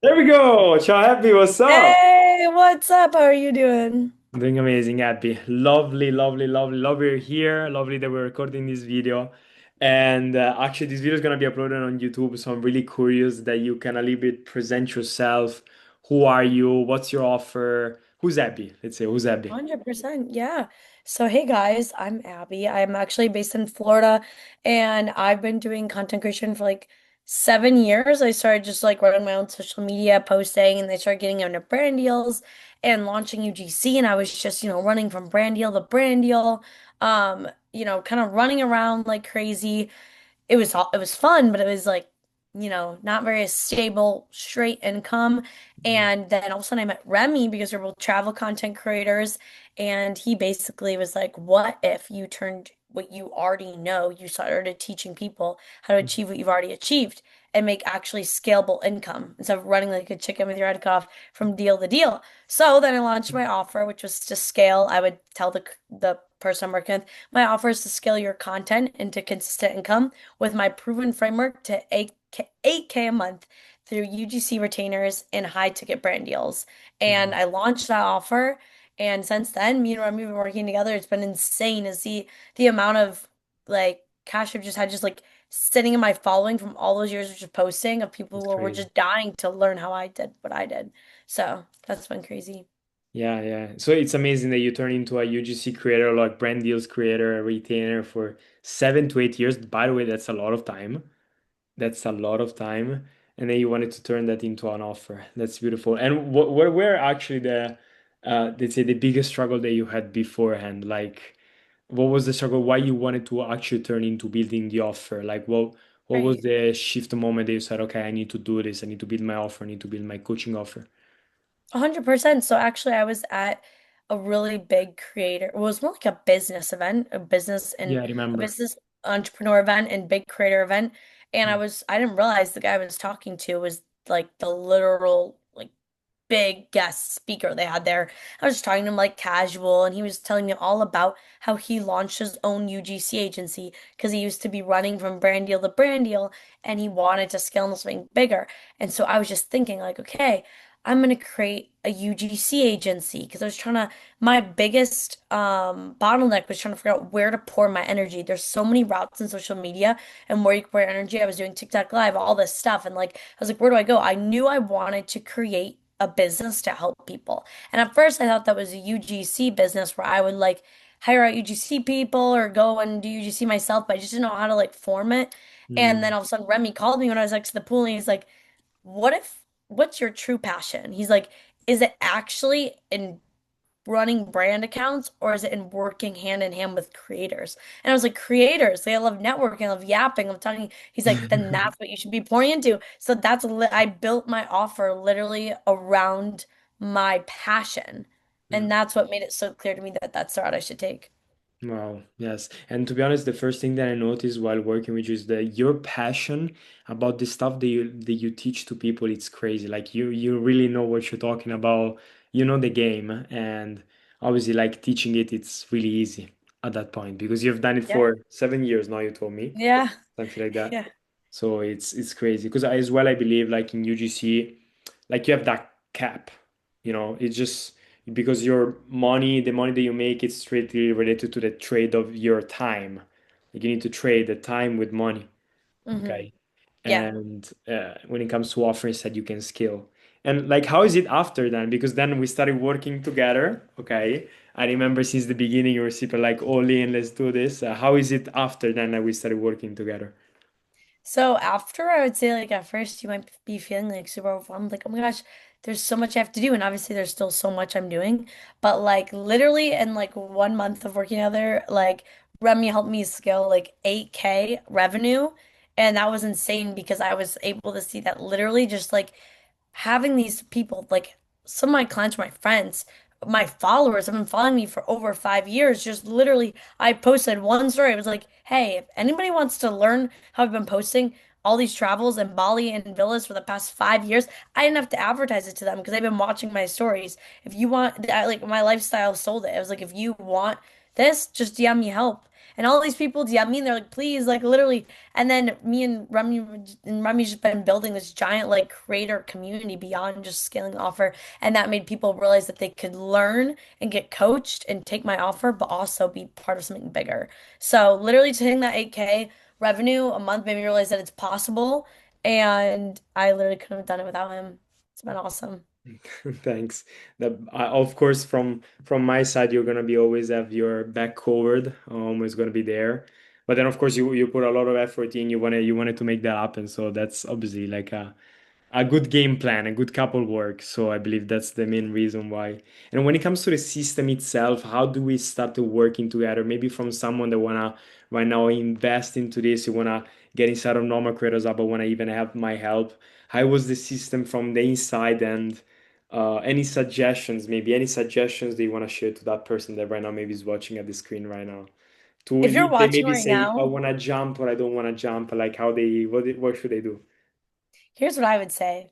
There we go. Ciao, Happy. What's up? Hey, what's up? How are you doing? Doing amazing, Happy. Lovely, lovely, lovely, lovely you're here. Lovely that we're recording this video. And actually, this video is going to be uploaded on YouTube. So I'm really curious that you can a little bit present yourself. Who are you? What's your offer? Who's Happy? Let's say, who's Happy? 100%. Yeah. So, hey guys, I'm Abby. I'm actually based in Florida and I've been doing content creation for like 7 years. I started just like running my own social media, posting, and they started getting into brand deals and launching UGC. And I was just, running from brand deal to brand deal, kind of running around like crazy. It was fun, but it was like, not very stable, straight income. And then all of a sudden I met Remy because we're both travel content creators. And he basically was like, what if you turned what you already know, you started teaching people how to achieve what you've already achieved and make actually scalable income instead of running like a chicken with your head cut off from deal to deal. So then I launched my offer, which was to scale. I would tell the person I'm working with, my offer is to scale your content into consistent income with my proven framework to 8K a month through UGC retainers and high ticket brand deals. And Mhm. I launched that offer. And since then, me and Remy have been working together. It's been insane to see the amount of like cash I've just had just like sitting in my following from all those years of just posting of people That's who were crazy. just dying to learn how I did what I did. So that's been crazy. Yeah, yeah. So it's amazing that you turn into a UGC creator, like brand deals creator, a retainer for 7 to 8 years. By the way, that's a lot of time. That's a lot of time. And then you wanted to turn that into an offer. That's beautiful. And what where were actually the let's say the biggest struggle that you had beforehand? Like what was the struggle? Why you wanted to actually turn into building the offer? Like what was Right. the shift moment that you said, okay, I need to do this, I need to build my offer, I need to build my coaching offer? 100%. So actually, I was at a really big creator. It was more like a business event, Yeah, I a remember. business entrepreneur event and big creator event. And I didn't realize the guy I was talking to was like the literal like big guest speaker they had there. I was just talking to him like casual, and he was telling me all about how he launched his own UGC agency because he used to be running from brand deal to brand deal, and he wanted to scale into something bigger. And so I was just thinking like, okay, I'm gonna create a UGC agency because I was trying to. My biggest bottleneck was trying to figure out where to pour my energy. There's so many routes in social media and where you can pour your energy. I was doing TikTok live, all this stuff, and like I was like, where do I go? I knew I wanted to create a business to help people. And at first I thought that was a UGC business where I would like hire out UGC people or go and do UGC myself, but I just didn't know how to like form it. And then Mm. all of a sudden Remy called me when I was next to the pool and he's like, what's your true passion? He's like, is it actually in running brand accounts or is it in working hand in hand with creators? And I was like, creators, they love networking, I love yapping, I love talking. He's like, then that's what you should be pouring into. So I built my offer literally around my passion. Yeah. And that's what made it so clear to me that that's the route I should take. Wow, yes. And to be honest, the first thing that I noticed while working with you is that your passion about the stuff that you teach to people, it's crazy. Like you really know what you're talking about. You know the game. And obviously like teaching it, it's really easy at that point because you've done it Yeah. for 7 years now, you told me, Yeah. something like that. Yeah. So it's crazy because as well I believe like in UGC, like you have that cap, it's just because your money, the money that you make, is strictly related to the trade of your time. Like you need to trade the time with money, Hmm. okay? Yeah. And when it comes to offers that you can scale. And like, how is it after then? Because then we started working together, okay? I remember since the beginning you were super like all in, let's do this. How is it after then that we started working together? So after I would say like at first you might be feeling like super overwhelmed, like, oh my gosh, there's so much I have to do. And obviously there's still so much I'm doing. But like literally in like 1 month of working together, like Remy helped me scale like 8K revenue. And that was insane because I was able to see that literally just like having these people, like some of my clients were my friends, my followers have been following me for over 5 years. Just literally, I posted one story. It was like, hey, if anybody wants to learn how I've been posting all these travels in Bali and villas for the past 5 years, I didn't have to advertise it to them because they've been watching my stories. If you want, like my lifestyle sold it. It was like, if you want this, just DM me help. And all these people DM me and they're like, please, like literally. And then me and Remy's just been building this giant like creator community beyond just scaling the offer. And that made people realize that they could learn and get coached and take my offer, but also be part of something bigger. So literally to hitting that 8K revenue a month made me realize that it's possible. And I literally couldn't have done it without him. It's been awesome. Thanks. Of course, from my side, you're gonna be always have your back covered. Always gonna be there. But then, of course, you put a lot of effort in. You wanted to make that happen. So that's obviously like a good game plan, a good couple work. So I believe that's the main reason why. And when it comes to the system itself, how do we start to working together? Maybe from someone that wanna right now invest into this, you wanna get inside of Normal Creators Hub, but wanna even have my help. How was the system from the inside, and any suggestions, maybe any suggestions that you want to share to that person that right now maybe is watching at the screen right now? To If you're if they watching maybe right say I now, want to jump or I don't want to jump, like what should they do? here's what I would say.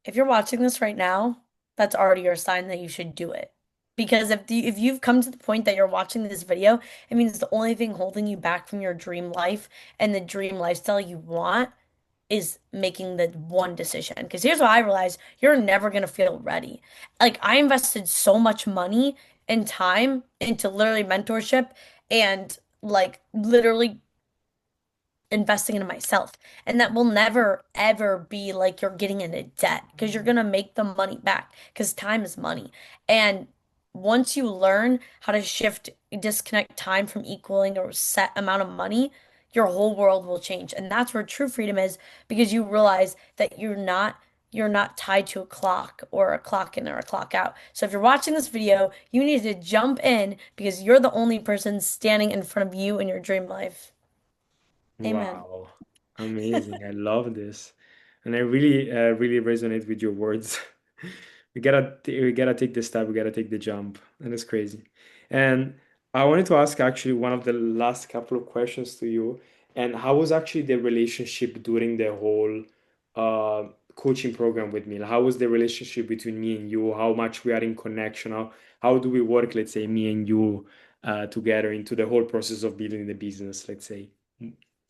If you're watching this right now, that's already your sign that you should do it. Because if you've come to the point that you're watching this video, it means the only thing holding you back from your dream life and the dream lifestyle you want is making the one decision. Because here's what I realized, you're never gonna feel ready. Like I invested so much money and time into literally mentorship and like literally investing into myself. And that will never ever be like you're getting into debt because you're going to make the money back because time is money. And once you learn how to disconnect time from equaling a set amount of money, your whole world will change. And that's where true freedom is because you realize that you're not tied to a clock or a clock in or a clock out. So if you're watching this video, you need to jump in because you're the only person standing in front of you in your dream life. Amen. Wow, amazing. I love this. And I really resonate with your words. We gotta take the step, we gotta take the jump. And it's crazy. And I wanted to ask actually one of the last couple of questions to you. And how was actually the relationship during the whole coaching program with me? Like, how was the relationship between me and you? How much we are in connection? How do we work, let's say, me and you together into the whole process of building the business, let's say?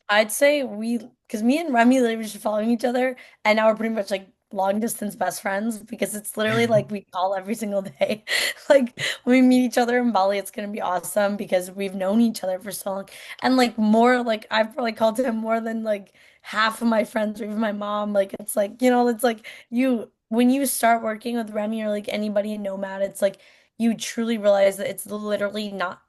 I'd say because me and Remy literally were just following each other, and now we're pretty much like long distance best friends because it's literally like we call every single day. Like when we meet each other in Bali, it's gonna be awesome because we've known each other for so long, and like more like I've probably called him more than like half of my friends or even my mom. Like it's like it's like you when you start working with Remy or like anybody in Nomad, it's like you truly realize that it's literally not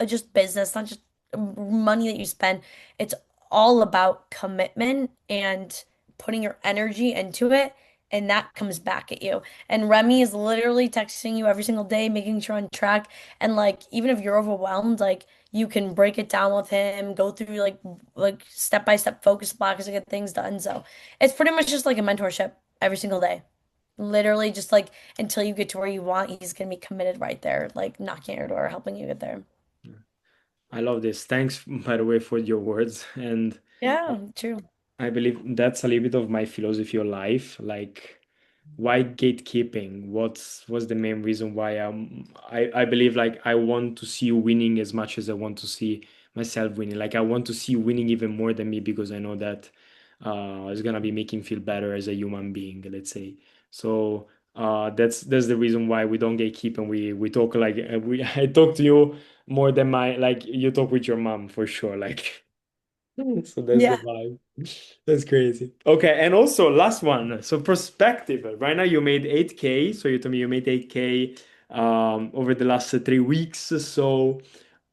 just business, not just money that you spend. It's all about commitment and putting your energy into it, and that comes back at you. And Remy is literally texting you every single day, making sure on track. And like, even if you're overwhelmed, like you can break it down with him, go through like step by step focus blocks to get things done. So it's pretty much just like a mentorship every single day. Literally, just like until you get to where you want, he's gonna be committed right there, like knocking at your door, helping you get there. I love this. Thanks, by the way, for your words. And Yeah, true. I believe that's a little bit of my philosophy of life. Like, why gatekeeping? What's the main reason why I believe like I want to see you winning as much as I want to see myself winning. Like I want to see you winning even more than me because I know that it's gonna be making feel better as a human being, let's say. So that's the reason why we don't gatekeep and we talk like we I talk to you more than my like you talk with your mom for sure. Like so that's the Yeah. vibe. That's crazy. Okay, and also last one. So perspective. Right now you made 8K. So you told me you made 8K over the last 3 weeks. So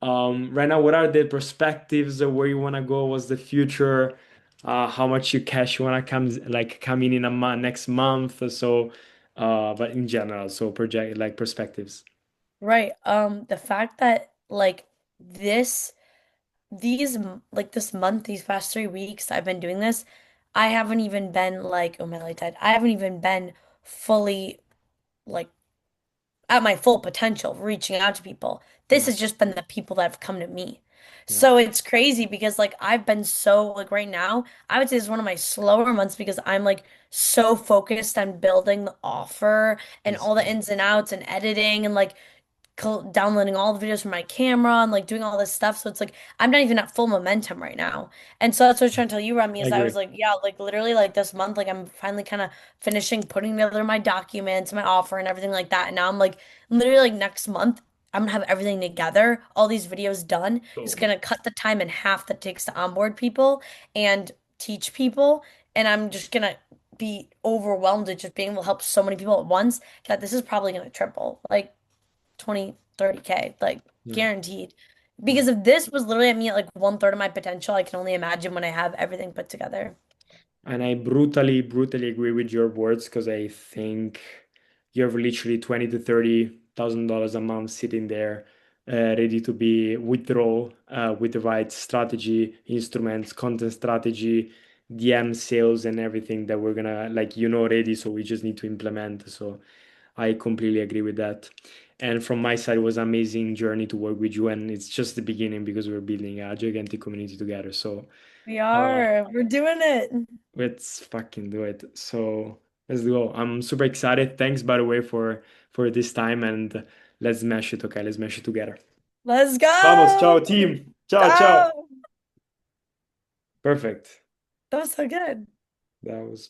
right now, what are the perspectives of where you want to go? What's the future? How much you cash you want to come in a month next month? So, but in general, so project like perspectives. Right. The fact that like this, like this month, these past 3 weeks, I've been doing this. I haven't even been like, oh my light died. I haven't even been fully like at my full potential, reaching out to people. This Yeah, has just been the people that have come to me. yeah, So it's crazy because like I've been so like right now, I would say it's one of my slower months because I'm like so focused on building the offer and that's all the ins and outs and editing and like downloading all the videos from my camera and like doing all this stuff. So it's like I'm not even at full momentum right now. And so that's what I was trying to tell you, Remy, I is I agree. was like, yeah, like literally like this month, like I'm finally kind of finishing putting together my documents, my offer and everything like that. And now I'm like literally like next month, I'm gonna have everything together, all these videos done. It's Boom. gonna cut the time in half that it takes to onboard people and teach people. And I'm just gonna be overwhelmed at just being able to help so many people at once that this is probably gonna triple. Like 20, 30K, like Yeah. guaranteed. Yeah. Because if this was literally at me at like one third of my potential, I can only imagine when I have everything put together. And I brutally, brutally agree with your words because I think you have literally 20 to $30,000 a month sitting there, ready to be withdraw with the right strategy, instruments, content strategy, DM sales, and everything that we're gonna like already. So we just need to implement. So I completely agree with that. And from my side, it was an amazing journey to work with you, and it's just the beginning because we're building a gigantic community together. So. We Uh, are. We're doing it. Let's fucking do it. So let's go. I'm super excited. Thanks, by the way, for this time, and let's smash it. Okay, let's smash it together. Let's Vamos, ciao, go. team. Ciao, ciao. Ciao. Perfect. That was so good. That was